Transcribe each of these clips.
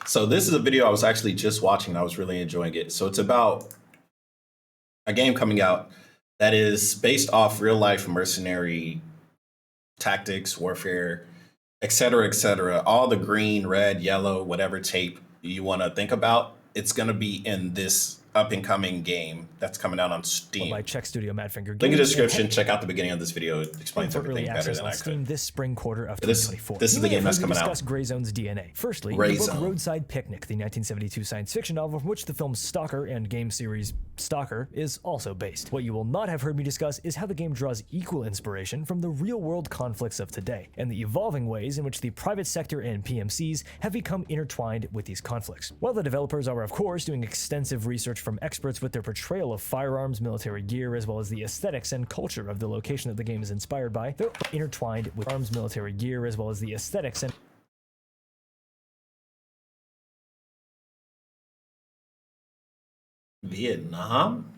So this is a video I was actually just watching. I was really enjoying it. So it's about a game coming out that is based off real life mercenary tactics, warfare, et cetera, all the green, red, yellow, whatever tape you want to think about. It's going to be in this up and coming game that's coming out on Steam. By Czech Studio Madfinger Link in the description. Check out the beginning of this video. It explains everything better than I could. Steam this spring quarter of 2024. This is the game that's coming out. Discuss Grey Zone's DNA. Firstly, the book Roadside Picnic, the 1972 science fiction novel from which the film Stalker and game series Stalker is also based. What you will not have heard me discuss is how the game draws equal inspiration from the real-world conflicts of today, and the evolving ways in which the private sector and PMCs have become intertwined with these conflicts. While the developers are, of course, doing extensive research from experts with their portrayal of firearms, military gear, as well as the aesthetics and culture of the location that the game is inspired by, they're intertwined with arms, military gear, as well as the aesthetics and Vietnam?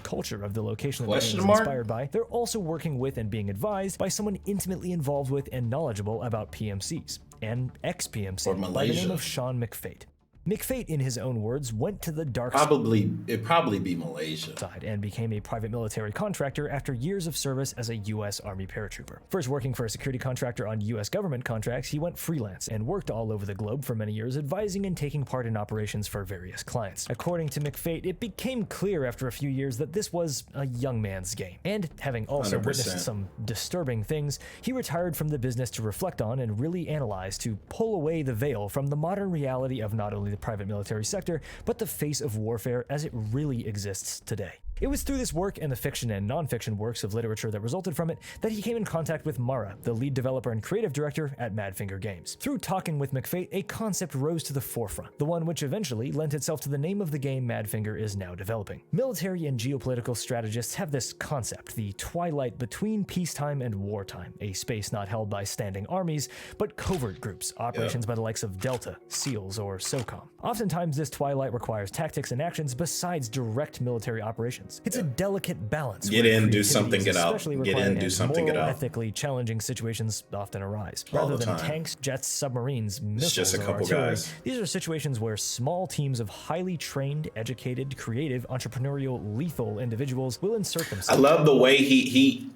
Culture of the location that the game is inspired by. They're also working with and being advised by someone intimately involved with and knowledgeable about PMCs, and ex-PMC by the name of Sean McFate. McFate, in his own words, went to the dark it'd probably be Malaysia side and became a private military contractor after years of service as a U.S. Army paratrooper. First working for a security contractor on U.S. government contracts, he went freelance and worked all over the globe for many years, advising and taking part in operations for various clients. According to McFate, it became clear after a few years that this was a young man's game. And having also 100%. witnessed some disturbing things, he retired from the business to reflect on and really analyze, to pull away the veil from the modern reality of not only the private military sector, but the face of warfare as it really exists today. It was through this work and the fiction and non-fiction works of literature that resulted from it that he came in contact with Mara, the lead developer and creative director at Madfinger Games. Through talking with McFate, a concept rose to the forefront, the one which eventually lent itself to the name of the game Madfinger is now developing. Military and geopolitical strategists have this concept, the twilight between peacetime and wartime, a space not held by standing armies, but covert groups, operations by the likes of Delta, SEALs, or SOCOM. Oftentimes, this twilight requires tactics and actions besides direct military operations. It's a delicate balance. Get in, do something, get out. Get in, do something, get out. Ethically challenging situations often arise. Rather than tanks, jets, submarines, missiles, just a couple artillery, guys. These are situations where small teams of highly trained, educated, creative, entrepreneurial, lethal individuals will insert themselves. I love the way he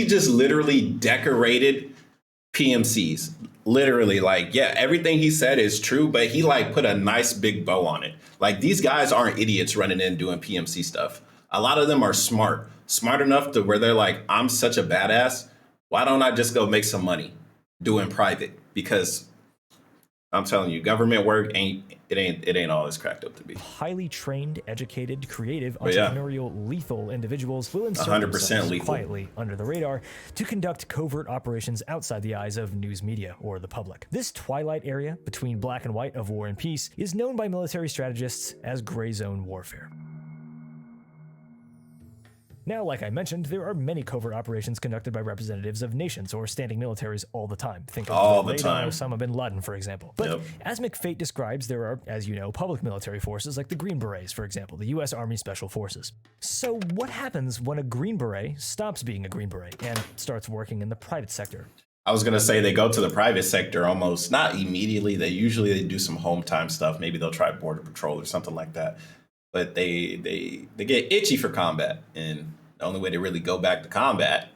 just literally decorated PMCs. Literally, like, yeah, everything he said is true, but he like put a nice big bow on it. Like, these guys aren't idiots running in doing PMC stuff. A lot of them are smart enough to where they're like, I'm such a badass. Why don't I just go make some money doing private? Because I'm telling you, government work ain't all it's cracked up to be. Highly trained, educated, creative, entrepreneurial, lethal individuals will insert 100% themselves lethal. quietly under the radar to conduct covert operations outside the eyes of news media or the public. This twilight area between black and white of war and peace is known by military strategists as gray zone warfare. Now, like I mentioned, there are many covert operations conducted by representatives of nations or standing militaries all the time. Think of Osama bin Laden, for example. But as McFate describes, there are, as you know, public military forces like the Green Berets, for example, the U.S. Army Special Forces. So what happens when a Green Beret stops being a Green Beret and starts working in the private sector? I was going to say they go to the private sector almost, not immediately. They usually do some home time stuff. Maybe they'll try border patrol or something like that. But they get itchy for combat, and the only way to really go back to combat,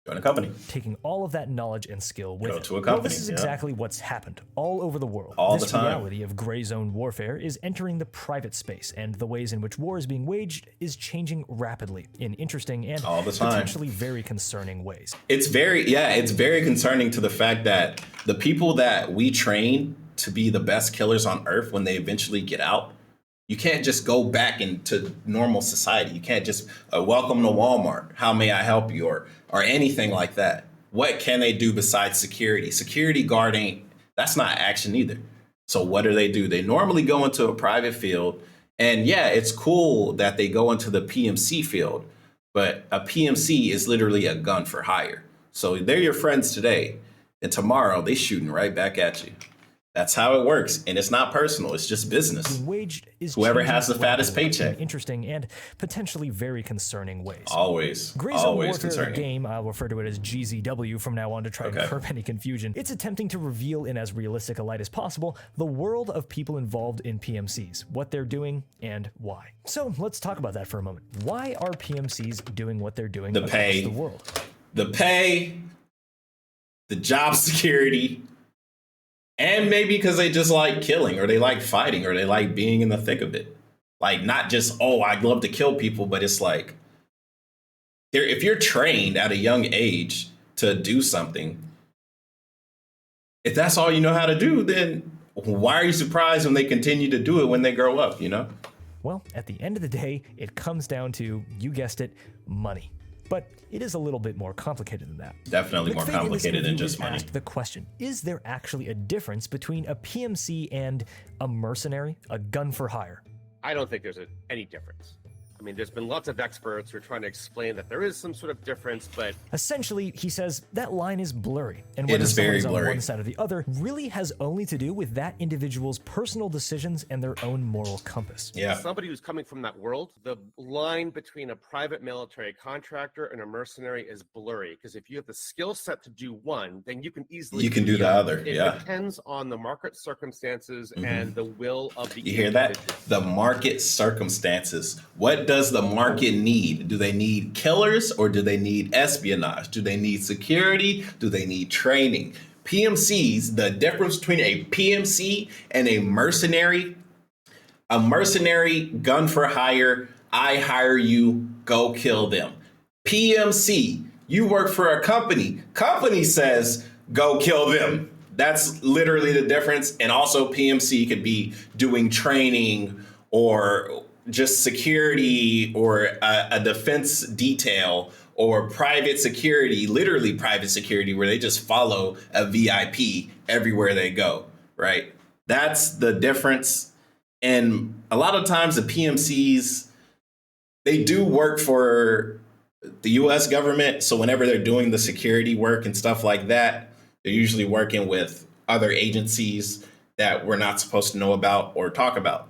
join a company. Taking all of that knowledge and skill with Go to a company. Well, this is exactly what's happened all over the world. All this the time. reality of gray zone warfare is entering the private space, and the ways in which war is being waged is changing rapidly in interesting and all the time. Potentially very concerning ways. It's very concerning to the fact that the people that we train to be the best killers on earth, when they eventually get out, you can't just go back into normal society. You can't just welcome to Walmart. How may I help you, or anything like that? What can they do besides security? Security guard that's not action either. So what do? They normally go into a private field, and yeah, it's cool that they go into the PMC field, but a PMC is literally a gun for hire. So they're your friends today, and tomorrow they shooting right back at you. That's how it works. And it's not personal. It's just business. The wage is Whoever has the fattest rapidly paycheck. in interesting and potentially very concerning ways. Always. Gray Zone Always Warfare, the concerning. game, I'll refer to it as GZW from now on to try and curb any confusion. It's attempting to reveal in as realistic a light as possible the world of people involved in PMCs, what they're doing, and why. So let's talk about that for a moment. Why are PMCs doing what they're doing across the world? The pay, the job security, and maybe because they just like killing, or they like fighting, or they like being in the thick of it. Like, not just, oh, I'd love to kill people, but it's like, if you're trained at a young age to do something, if that's all you know how to do, then why are you surprised when they continue to do it when they grow up, you know? Well, at the end of the day, it comes down to, you guessed it, money. But it is a little bit more complicated than that. Definitely more complicated than just money. Asked the question, is there actually a difference between a PMC and a mercenary, a gun for hire? I don't think there's any difference. I mean, there's been lots of experts who are trying to explain that there is some sort of difference, but essentially, he says that line is blurry, and it whether is someone very is on blurry. one side or the other really has only to do with that individual's personal decisions and their own moral compass. Yeah. Somebody who's coming from that world, the line between a private military contractor and a mercenary is blurry, because if you have the skill set to do one, then you can easily do the other. It depends on the market circumstances and the will of the You hear that? The market circumstances. What does the market need? Do they need killers, or do they need espionage? Do they need security? Do they need training? PMCs, the difference between a PMC and a mercenary gun for hire, I hire you, go kill them. PMC, you work for a company says go kill them. That's literally the difference. And also PMC could be doing training or just security, or a defense detail, or private security, literally private security, where they just follow a VIP everywhere they go, right? That's the difference. And a lot of times the PMCs, they do work for the US government. So whenever they're doing the security work and stuff like that, they're usually working with other agencies that we're not supposed to know about or talk about.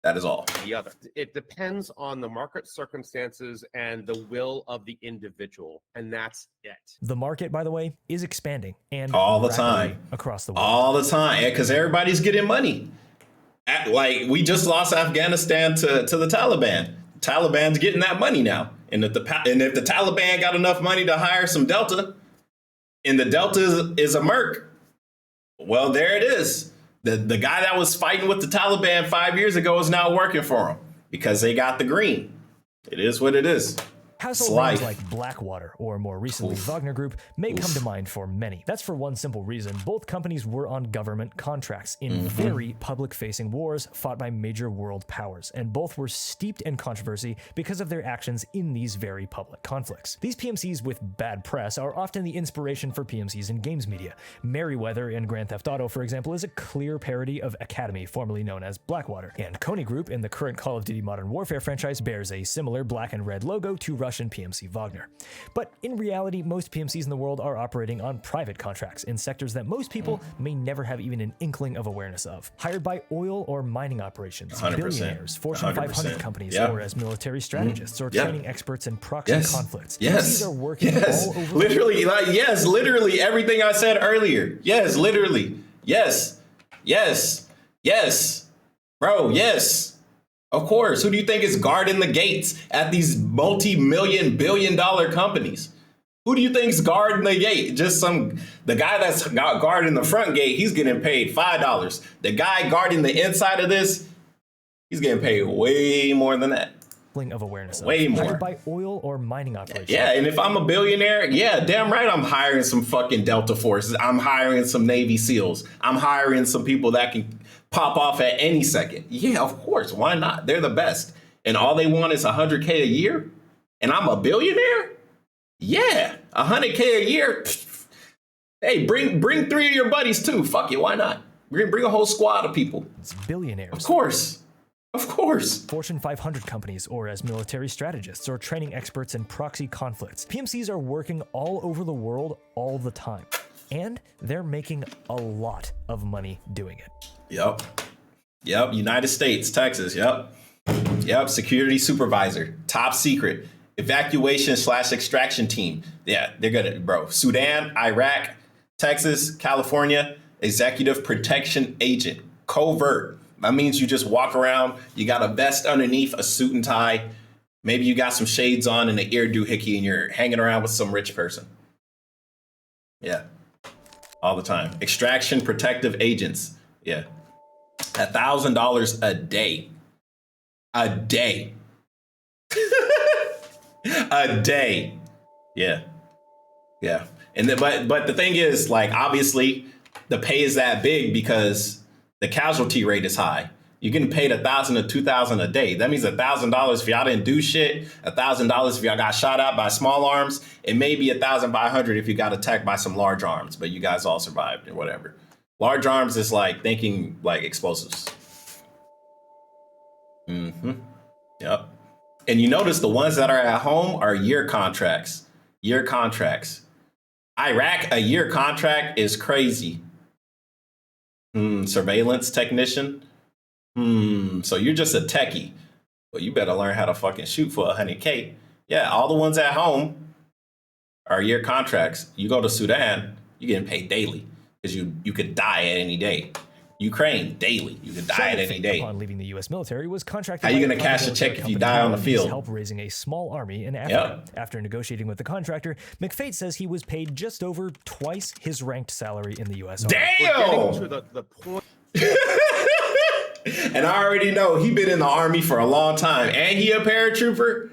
That is all. The other. It depends on the market circumstances and the will of the individual, and that's it. The market, by the way, is expanding, and all the rapidly time across the world. All the time, because everybody's getting money. Like, we just lost Afghanistan to the Taliban. The Taliban's getting that money now, and if the Taliban got enough money to hire some Delta, and the Delta is a merc, well, there it is. The guy that was fighting with the Taliban 5 years ago is now working for him because they got the green. It is what it is. Household names like Blackwater, or more recently Wagner Group, may come to mind for many. That's for one simple reason. Both companies were on government contracts in very public-facing wars fought by major world powers, and both were steeped in controversy because of their actions in these very public conflicts. These PMCs with bad press are often the inspiration for PMCs in games media. Merryweather in Grand Theft Auto, for example, is a clear parody of Academy, formerly known as Blackwater, and Kony Group in the current Call of Duty Modern Warfare franchise bears a similar black and red logo to Russian PMC Wagner. But in reality, most PMCs in the world are operating on private contracts in sectors that most people may never have even an inkling of awareness of. Hired by oil or mining operations, 100%. Billionaires, Fortune 500 companies, or as military strategists or training experts in proxy conflicts. PMCs are working all over literally, literally everything I said earlier. Yes, literally. Yes. Bro, yes. Of course. Who do you think is guarding the gates at these multi-million, billion-dollar companies? Who do you think is guarding the gate? Just the guy that's guarding the front gate, he's getting paid $5. The guy guarding the inside of this, he's getting paid way more than that. Of awareness way more. Hired by oil or mining operations. Yeah, and if I'm a billionaire, yeah, damn right I'm hiring some fucking Delta Forces. I'm hiring some Navy SEALs. I'm hiring some people that can pop off at any second. Yeah, of course. Why not? They're the best. And all they want is $100K a year? And I'm a billionaire? Yeah, $100K a year. Hey, bring 3 of your buddies too. Fuck it, why not? Bring a whole squad of people. It's billionaires. Of course. Of course. Fortune 500 companies, or as military strategists or training experts in proxy conflicts. PMCs are working all over the world all the time. And they're making a lot of money doing it. Yep. United States, Texas. Yep. Security supervisor, top secret, evacuation/extraction team. Yeah, they're good, bro. Sudan, Iraq, Texas, California, executive protection agent, covert. That means you just walk around. You got a vest underneath, a suit and tie. Maybe you got some shades on and an ear doohickey, and you're hanging around with some rich person. Yeah, all the time. Extraction protective agents. Yeah, $1,000 a day. A day. A day. Yeah. And but the thing is, like, obviously, the pay is that big because the casualty rate is high. You're getting paid $1,000 to $2,000 a day. That means $1,000 if y'all didn't do shit, $1,000 if y'all got shot at by small arms, and maybe $1,500 if you got attacked by some large arms, but you guys all survived or whatever. Large arms is like thinking like explosives. Yep. And you notice the ones that are at home are year contracts. Iraq, a year contract is crazy. Surveillance technician. So you're just a techie. Well, you better learn how to fucking shoot for $100K. Yeah, all the ones at home are year contracts. You go to Sudan, you're getting paid daily because you could die at any day. Ukraine, daily. You could die at any day. Upon leaving the U.S. military, was contracted. How you going to cash a check if you die on the field? Help raising a small army in Africa. Yep. After negotiating with the contractor, McFate says he was paid just over twice his ranked salary in the U.S. Army. Damn! We're getting to the point. And I already know he been in the Army for a long time. And he a paratrooper?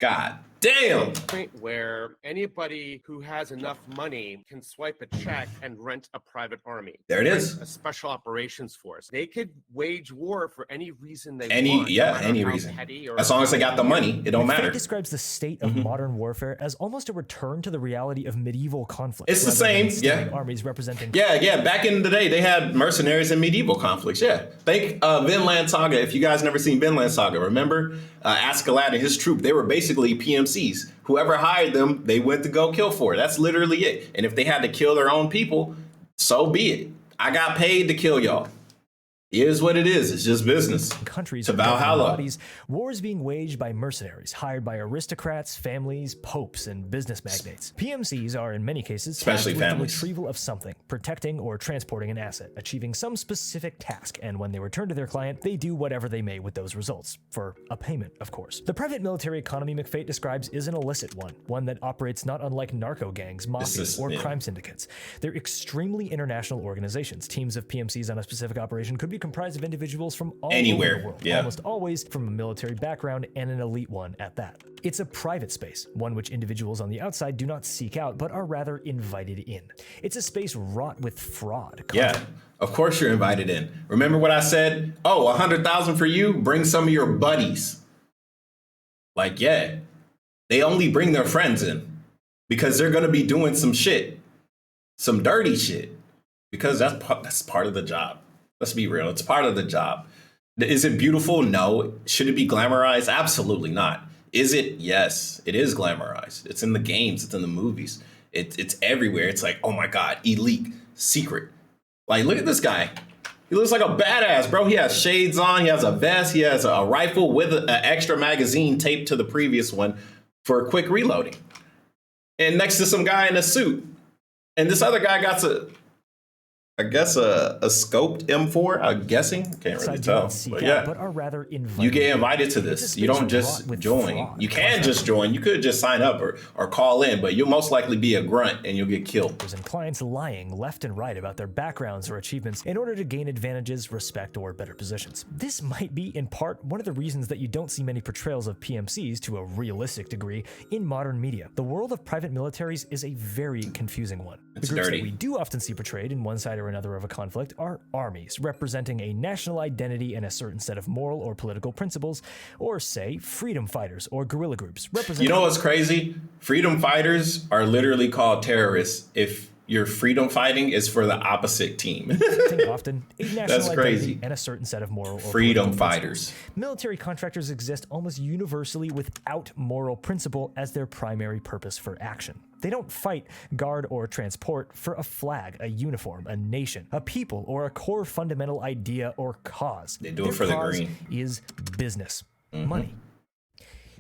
God damn. Point where anybody who has enough money can swipe a check and rent a private army. There it is. A special operations force. They could wage war for any reason they want. Any reason. As long as they got the money, it don't matter. It describes the state of modern warfare as almost a return to the reality of medieval conflict. It's the same. Yeah. Armies representing. Yeah. Back in the day, they had mercenaries in medieval conflicts. Yeah. Think Vinland Saga. If you guys never seen Vinland Saga, remember Askeladd and his troop? They were basically PMCs. Whoever hired them, they went to go kill for. That's literally it. And if they had to kill their own people, so be it. I got paid to kill y'all. It is what it is. It's just business. Countries to Valhalla. Wars being waged by mercenaries hired by aristocrats, families, popes, and business magnates. PMCs are in many cases especially tasked with families. the retrieval of something, protecting or transporting an asset, achieving some specific task, and when they return to their client, they do whatever they may with those results, for a payment, of course. The private military economy McFate describes is an illicit one that operates not unlike narco gangs, mafias, or crime syndicates. They're extremely international organizations. Teams of PMCs on a specific operation could be comprised of individuals from all over the world, almost always from a military background and an elite one at that. It's a private space, one which individuals on the outside do not seek out, but are rather invited in. It's a space wrought with fraud. Yeah, of course you're invited in. Remember what I said? Oh, 100,000 for you? Bring some of your buddies. Like, yeah, they only bring their friends in because they're going to be doing some shit, some dirty shit, because that's part of the job. Let's be real. It's part of the job. Is it beautiful? No. Should it be glamorized? Absolutely not. Is it? Yes, it is glamorized. It's in the games. It's in the movies. It's everywhere. It's like, oh my God, elite, secret. Like, look at this guy. He looks like a badass, bro. He has shades on. He has a vest. He has a rifle with an extra magazine taped to the previous one for quick reloading. And next to some guy in a suit. And this other guy got a scoped M4, I'm guessing. Can't really tell. But yeah, but are rather invited. You get invited to this. You don't just join. You can just join. You could just sign up or call in, but you'll most likely be a grunt and you'll get killed. And clients lying left and right about their backgrounds or achievements in order to gain advantages, respect, or better positions. This might be, in part, one of the reasons that you don't see many portrayals of PMCs to a realistic degree in modern media. The world of private militaries is a very confusing one. It's the groups dirty. that we do often see portrayed in one side or another of a conflict are armies, representing a national identity and a certain set of moral or political principles, or say freedom fighters or guerrilla groups representing. You know what's crazy? Freedom fighters are literally called terrorists if your freedom fighting is for the opposite team. Often a national That's identity crazy. and a certain set of moral or Freedom political fighters. principles. Military contractors exist almost universally without moral principle as their primary purpose for action. They don't fight, guard, or transport for a flag, a uniform, a nation, a people, or a core fundamental idea or cause. They do it for the green. Is business. Money.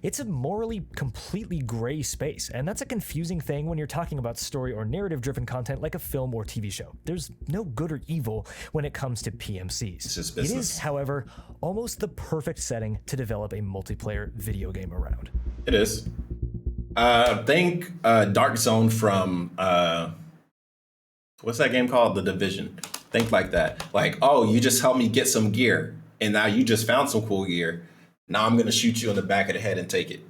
It's a morally completely gray space, and that's a confusing thing when you're talking about story or narrative-driven content like a film or TV show. There's no good or evil when it comes to PMCs. It's just It business. is, however, almost the perfect setting to develop a multiplayer video game around. It is. Think Dark Zone from what's that game called? The Division. Think like that. Like, oh, you just helped me get some gear, and now you just found some cool gear. Now I'm gonna shoot you in the back of the head and take it.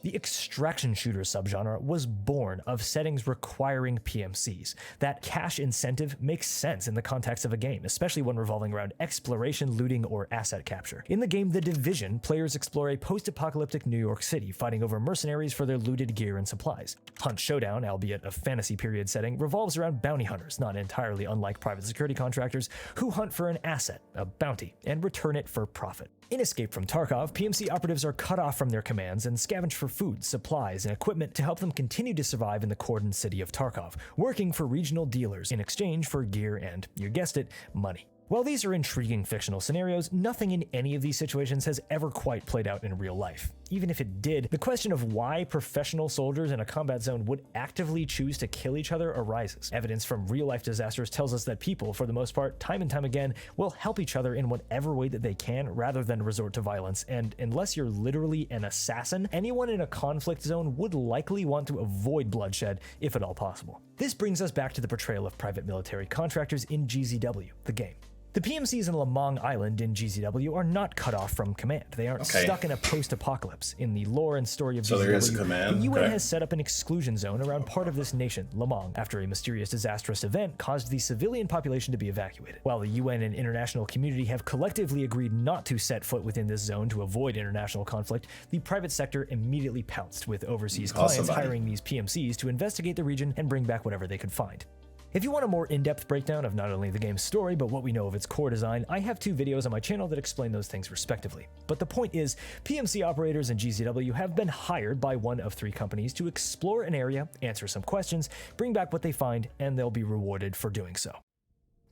The extraction shooter subgenre was born of settings requiring PMCs. That cash incentive makes sense in the context of a game, especially when revolving around exploration, looting, or asset capture. In the game The Division, players explore a post-apocalyptic New York City, fighting over mercenaries for their looted gear and supplies. Hunt Showdown, albeit a fantasy period setting, revolves around bounty hunters, not entirely unlike private security contractors, who hunt for an asset, a bounty, and return it for profit. In Escape from Tarkov, PMC operatives are cut off from their commands and scavenge for food, supplies, and equipment to help them continue to survive in the cordoned city of Tarkov, working for regional dealers in exchange for gear and, you guessed it, money. While these are intriguing fictional scenarios, nothing in any of these situations has ever quite played out in real life. Even if it did, the question of why professional soldiers in a combat zone would actively choose to kill each other arises. Evidence from real-life disasters tells us that people, for the most part, time and time again, will help each other in whatever way that they can rather than resort to violence, and unless you're literally an assassin, anyone in a conflict zone would likely want to avoid bloodshed, if at all possible. This brings us back to the portrayal of private military contractors in GZW, the game. The PMCs in Lamang Island in GZW are not cut off from command. They aren't stuck in a post-apocalypse. In the lore and story of GZW, there is a command. the UN has set up an exclusion zone around part of this nation, Lamang, after a mysterious disastrous event caused the civilian population to be evacuated. While the UN and international community have collectively agreed not to set foot within this zone to avoid international conflict, the private sector immediately pounced, with overseas clients hiring these PMCs to investigate the region and bring back whatever they could find. If you want a more in-depth breakdown of not only the game's story, but what we know of its core design, I have 2 videos on my channel that explain those things respectively. But the point is, PMC operators in GZW have been hired by one of 3 companies to explore an area, answer some questions, bring back what they find, and they'll be rewarded for doing so.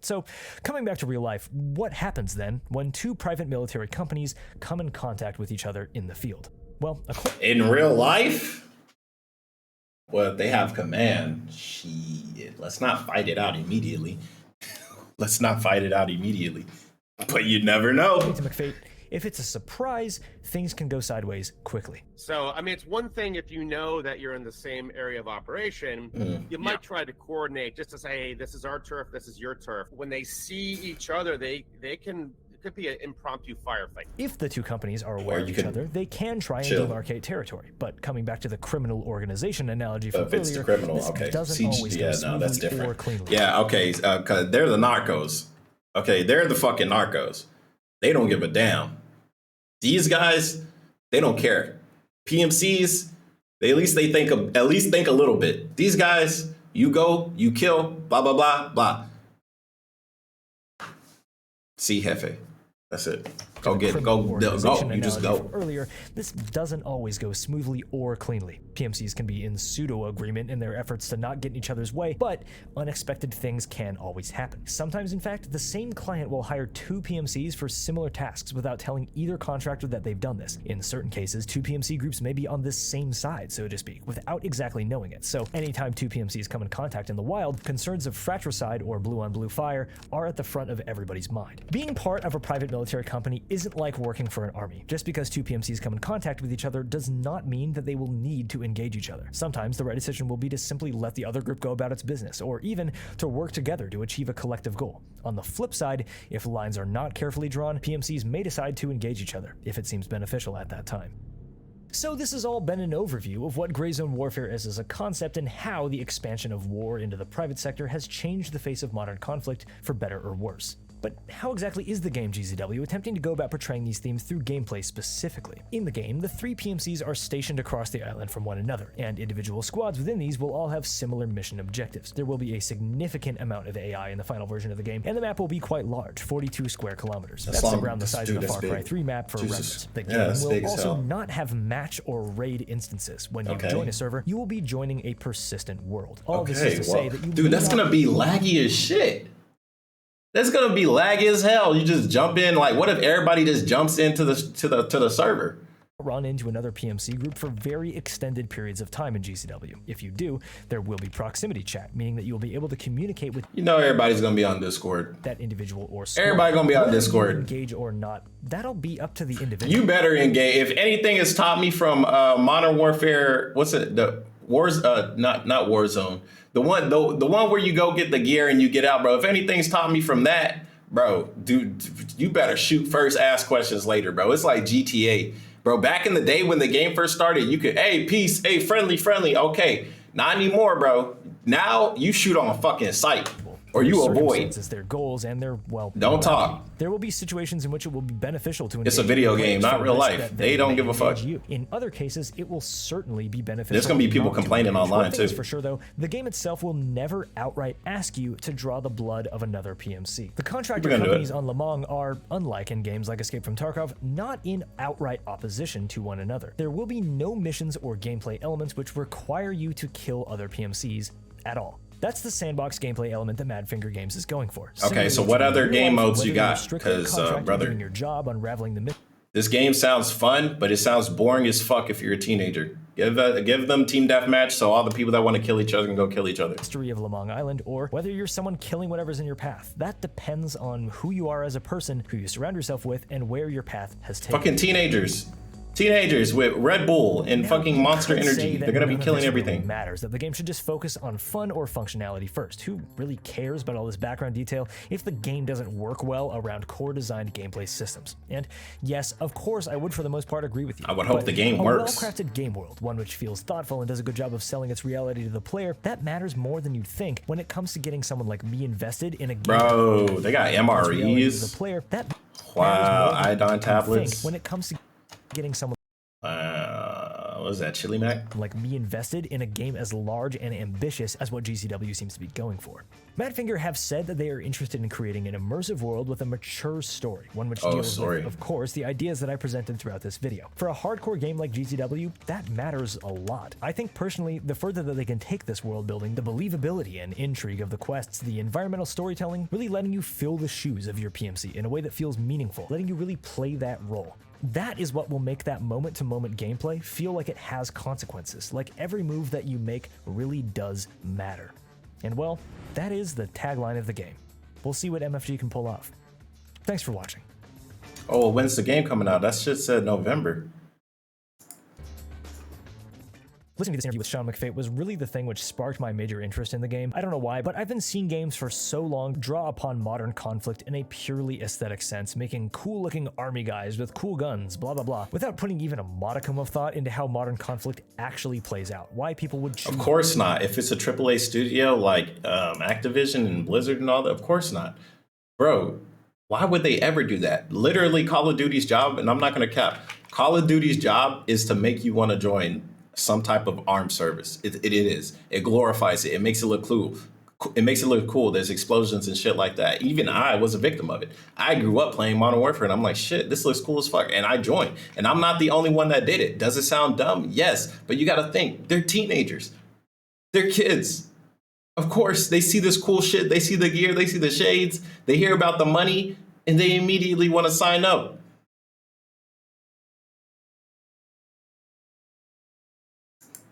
So, coming back to real life, what happens then when 2 private military companies come in contact with each other in the field? Well, in real life? Well, if they have command, shit, let's not fight it out immediately. Let's not fight it out immediately. But you never know. To McFate, if it's a surprise, things can go sideways quickly. So, I mean, it's one thing if you know that you're in the same area of operation, you might try to coordinate just to say, hey, this is our turf, this is your turf. When they see each other, they can... It could be an impromptu firefight. If the 2 companies are aware of each other, they can try and demarcate territory. But coming back to the criminal organization analogy from earlier, it's the criminal, this doesn't always go smoothly or cleanly. Yeah, okay, because they're the narcos. Okay, they're the fucking narcos. They don't give a damn. These guys, they don't care. PMCs, they at least think a little bit. These guys, you go, you kill, blah blah blah blah. See, Jefe. That's it. Go get it. Go. You just go. Earlier, this doesn't always go smoothly or cleanly. PMCs can be in pseudo-agreement in their efforts to not get in each other's way, but unexpected things can always happen. Sometimes, in fact, the same client will hire 2 PMCs for similar tasks without telling either contractor that they've done this. In certain cases, 2 PMC groups may be on this same side, so to speak, without exactly knowing it. So anytime 2 PMCs come in contact in the wild, concerns of fratricide or blue-on-blue fire are at the front of everybody's mind. Being part of a private military company isn't like working for an army. Just because 2 PMCs come in contact with each other does not mean that they will need to engage each other. Sometimes the right decision will be to simply let the other group go about its business, or even to work together to achieve a collective goal. On the flip side, if lines are not carefully drawn, PMCs may decide to engage each other, if it seems beneficial at that time. So this has all been an overview of what gray zone warfare is as a concept and how the expansion of war into the private sector has changed the face of modern conflict for better or worse. But But how exactly is the game GZW attempting to go about portraying these themes through gameplay specifically? In the game, the 3 PMCs are stationed across the island from one another, and individual squads within these will all have similar mission objectives. There will be a significant amount of AI in the final version of the game, and the map will be quite large, 42 square kilometers. That's around the size of the Far Cry 3 map for reference. The game will also not have match or raid instances. When you join a server, you will be joining a persistent world. All this is to say that you dude, that's gonna be laggy as shit. That's gonna be laggy as hell. You just jump in, like, what if everybody just jumps into the server? Run into another PMC group for very extended periods of time in GCW. If you do, there will be proximity chat, meaning that you'll be able to communicate with everybody's gonna be on Discord. That individual or squad. Everybody gonna be on Discord. Engage or not, that'll be up to the individual. You better engage. If anything has taught me from Modern Warfare, what's it? The Wars, not Warzone. The one where you go get the gear and you get out, bro. If anything's taught me from that, bro, dude, you better shoot first, ask questions later, bro. It's like GTA. Bro, back in the day when the game first started, you could, hey, peace, hey, friendly, okay. Not anymore, bro. Now you shoot on a fucking sight. Or you avoid. Their goals and their, well, don't talk. There will be situations in which it will be beneficial to engage. It's a video game, not real life. They don't give a fuck. In other cases, it will certainly be beneficial. There's gonna be people complaining online too. For sure, though, the game itself will never outright ask you to draw the blood of another PMC. The contractor companies on Lemong are, unlike in games like Escape from Tarkov, not in outright opposition to one another. There will be no missions or gameplay elements which require you to kill other PMCs at all. That's the sandbox gameplay element that Madfinger Games is going for. Okay, so what other game modes you got? Because, brother, doing your job, unraveling the this game sounds fun, but it sounds boring as fuck if you're a teenager. Give them team deathmatch so all the people that want to kill each other can go kill each other. History of Lemong Island, or whether you're someone killing whatever's in your path. That depends on who you are as a person, who you surround yourself with, and where your path has taken. Fucking teenagers. Teenagers with Red Bull and fucking Monster Energy. They're gonna be killing everything. Really matters that the game should just focus on fun or functionality first. Who really cares about all this background detail if the game doesn't work well around core designed gameplay systems? And yes, of course, I would for the most part agree with you. I would hope the game works. A well-crafted game world, one which feels thoughtful and does a good job of selling its reality to the player, that matters more than you'd think when it comes to getting someone like me invested in a game. Bro, they got MREs. The player, that wow, iodine tablets. When it comes to getting someone what was that, Chili Mac? Like me invested in a game as large and ambitious as what GCW seems to be going for. Madfinger have said that they are interested in creating an immersive world with a mature story, one which deals with, of course, the ideas that I presented throughout this video. For a hardcore game like GCW, that matters a lot. I think personally, the further that they can take this world building, the believability and intrigue of the quests, the environmental storytelling, really letting you fill the shoes of your PMC in a way that feels meaningful, letting you really play that role. That is what will make that moment-to-moment gameplay feel like it has consequences, like every move that you make really does matter. And well, that is the tagline of the game. We'll see what MFG can pull off. Thanks for watching. Oh, when's the game coming out? That shit said November. Listening to this interview with Sean McFate was really the thing which sparked my major interest in the game. I don't know why, but I've been seeing games for so long draw upon modern conflict in a purely aesthetic sense, making cool-looking army guys with cool guns, blah blah blah, without putting even a modicum of thought into how modern conflict actually plays out, why people would choose. Of course not. If it's a AAA studio like Activision and Blizzard and all that, of course not. Bro, why would they ever do that? Literally, Call of Duty's job, and I'm not going to cap, Call of Duty's job is to make you want to join some type of armed service. It is. It glorifies it. It makes it look cool. It makes it look cool. There's explosions and shit like that. Even I was a victim of it. I grew up playing Modern Warfare and I'm like, shit, this looks cool as fuck. And I joined. And I'm not the only one that did it. Does it sound dumb? Yes. But you got to think, they're teenagers. They're kids. Of course, they see this cool shit. They see the gear. They see the shades. They hear about the money and they immediately want to sign up.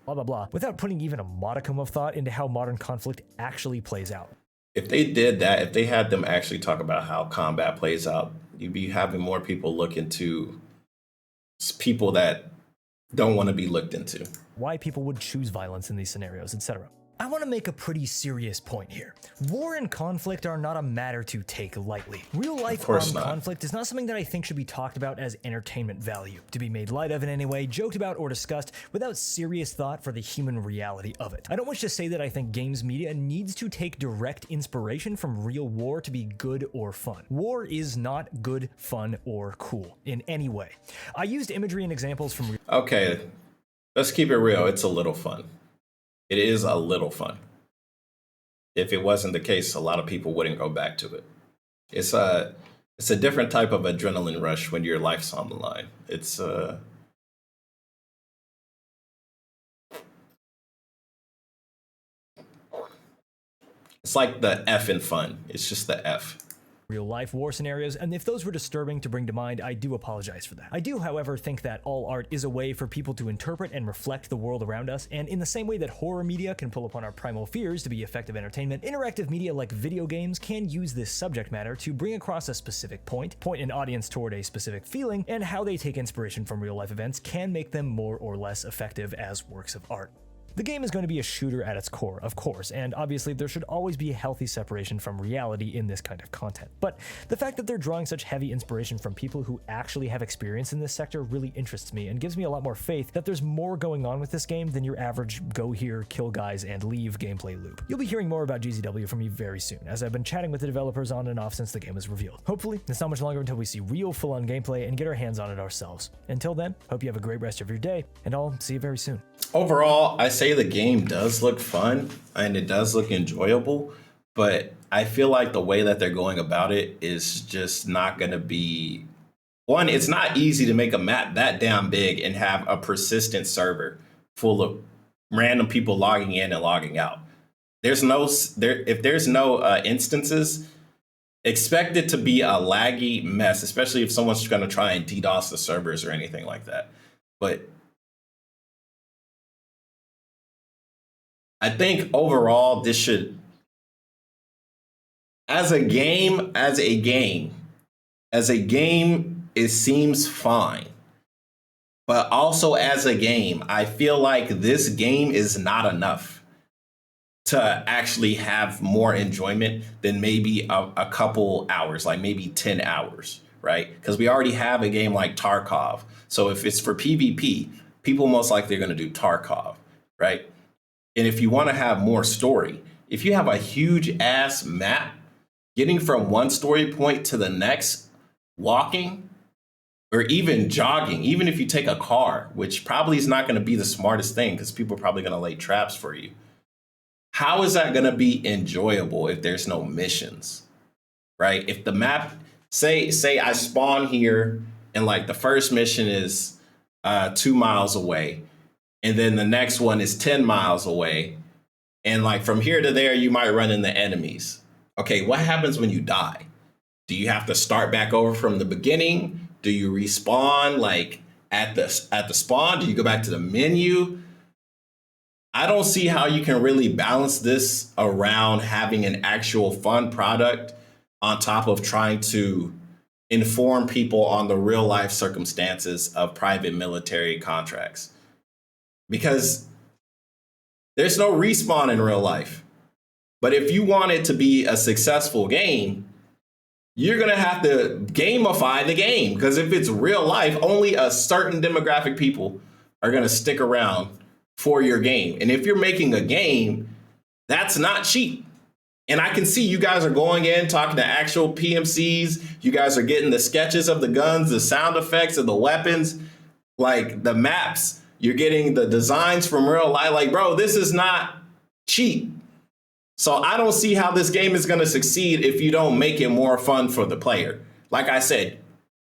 Blah, blah, blah, without putting even a modicum of thought into how modern conflict actually plays out. If they did that, if they had them actually talk about how combat plays out, you'd be having more people look into people that don't want to be looked into. Why people would choose violence in these scenarios, etc. I want to make a pretty serious point here. War and conflict are not a matter to take lightly. Real-life armed conflict is not something that I think should be talked about as entertainment value, to be made light of in any way, joked about or discussed without serious thought for the human reality of it. I don't wish to say that I think games media needs to take direct inspiration from real war to be good or fun. War is not good, fun, or cool in any way. I used imagery and examples from... Okay, let's keep it real. It's a little fun. It is a little fun. If it wasn't the case, a lot of people wouldn't go back to it. It's a different type of adrenaline rush when your life's on the line. It's like the F in fun. It's just the F. Real-life war scenarios, and if those were disturbing to bring to mind, I do apologize for that. I do, however, think that all art is a way for people to interpret and reflect the world around us, and in the same way that horror media can pull upon our primal fears to be effective entertainment, interactive media like video games can use this subject matter to bring across a specific point an audience toward a specific feeling, and how they take inspiration from real-life events can make them more or less effective as works of art. The game is going to be a shooter at its core, of course, and obviously there should always be a healthy separation from reality in this kind of content. But the fact that they're drawing such heavy inspiration from people who actually have experience in this sector really interests me and gives me a lot more faith that there's more going on with this game than your average go here, kill guys, and leave gameplay loop. You'll be hearing more about GZW from me very soon, as I've been chatting with the developers on and off since the game was revealed. Hopefully, it's not much longer until we see real full-on gameplay and get our hands on it ourselves. Until then, hope you have a great rest of your day, and I'll see you very soon. Overall, I say the game does look fun and it does look enjoyable, but I feel like the way that they're going about it is just not going to be... One, it's not easy to make a map that damn big and have a persistent server full of random people logging in and logging out. If there's no instances, expect it to be a laggy mess, especially if someone's going to try and DDoS the servers or anything like that. But I think overall, this should, as a game, it seems fine. But also as a game, I feel like this game is not enough to actually have more enjoyment than maybe a couple hours, like maybe 10 hours, right? Because we already have a game like Tarkov. So if it's for PvP, people most likely are going to do Tarkov, right? And if you want to have more story, if you have a huge ass map, getting from one story point to the next, walking, or even jogging, even if you take a car, which probably is not going to be the smartest thing because people are probably going to lay traps for you. How is that going to be enjoyable if there's no missions, right? If the map, say I spawn here and like the first mission is 2 miles away, and then the next one is 10 miles away. And like from here to there, you might run into enemies. Okay, what happens when you die? Do you have to start back over from the beginning? Do you respawn like at the spawn? Do you go back to the menu? I don't see how you can really balance this around having an actual fun product on top of trying to inform people on the real life circumstances of private military contracts. Because there's no respawn in real life. But if you want it to be a successful game, you're going to have to gamify the game. Because if it's real life, only a certain demographic people are going to stick around for your game. And if you're making a game, that's not cheap. And I can see you guys are going in, talking to actual PMCs. You guys are getting the sketches of the guns, the sound effects of the weapons, like the maps. You're getting the designs from real life. Like, bro, this is not cheap. So I don't see how this game is going to succeed if you don't make it more fun for the player. Like I said,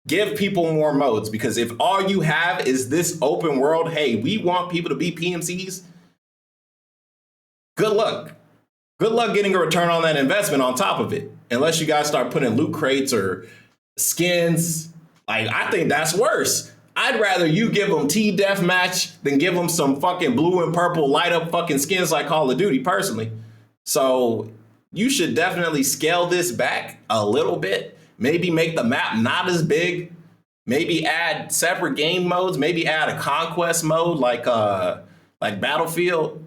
give people more modes, because if all you have is this open world, hey, we want people to be PMCs, good luck. Good luck getting a return on that investment on top of it. Unless you guys start putting loot crates or skins. Like, I think that's worse. I'd rather you give them T-Deathmatch than give them some fucking blue and purple light up fucking skins like Call of Duty, personally. So you should definitely scale this back a little bit. Maybe make the map not as big. Maybe add separate game modes. Maybe add a conquest mode like Battlefield.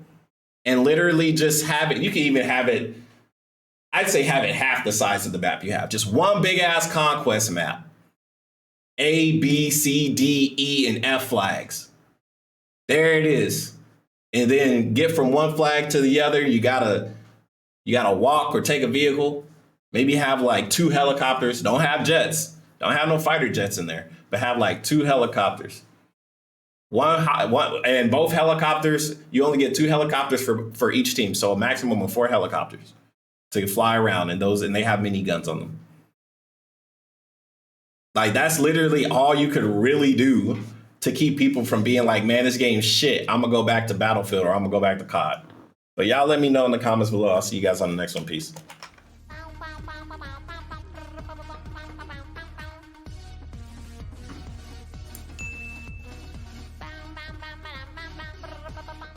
and literally just have it. You can even have it, I'd say have it half the size of the map you have. Just one big ass conquest map. A, B, C, D, E, and F flags. There it is. And then get from one flag to the other. You gotta walk or take a vehicle. Maybe have like 2 helicopters. Don't have jets. Don't have no fighter jets in there, but have like 2 helicopters. One and both helicopters, you only get 2 helicopters for each team. So a maximum of 4 helicopters to fly around, and they have miniguns on them. Like, that's literally all you could really do to keep people from being like, man, this game's shit. I'm gonna go back to Battlefield or I'm gonna go back to COD. But y'all let me know in the comments below. I'll see you guys on the next one. Peace.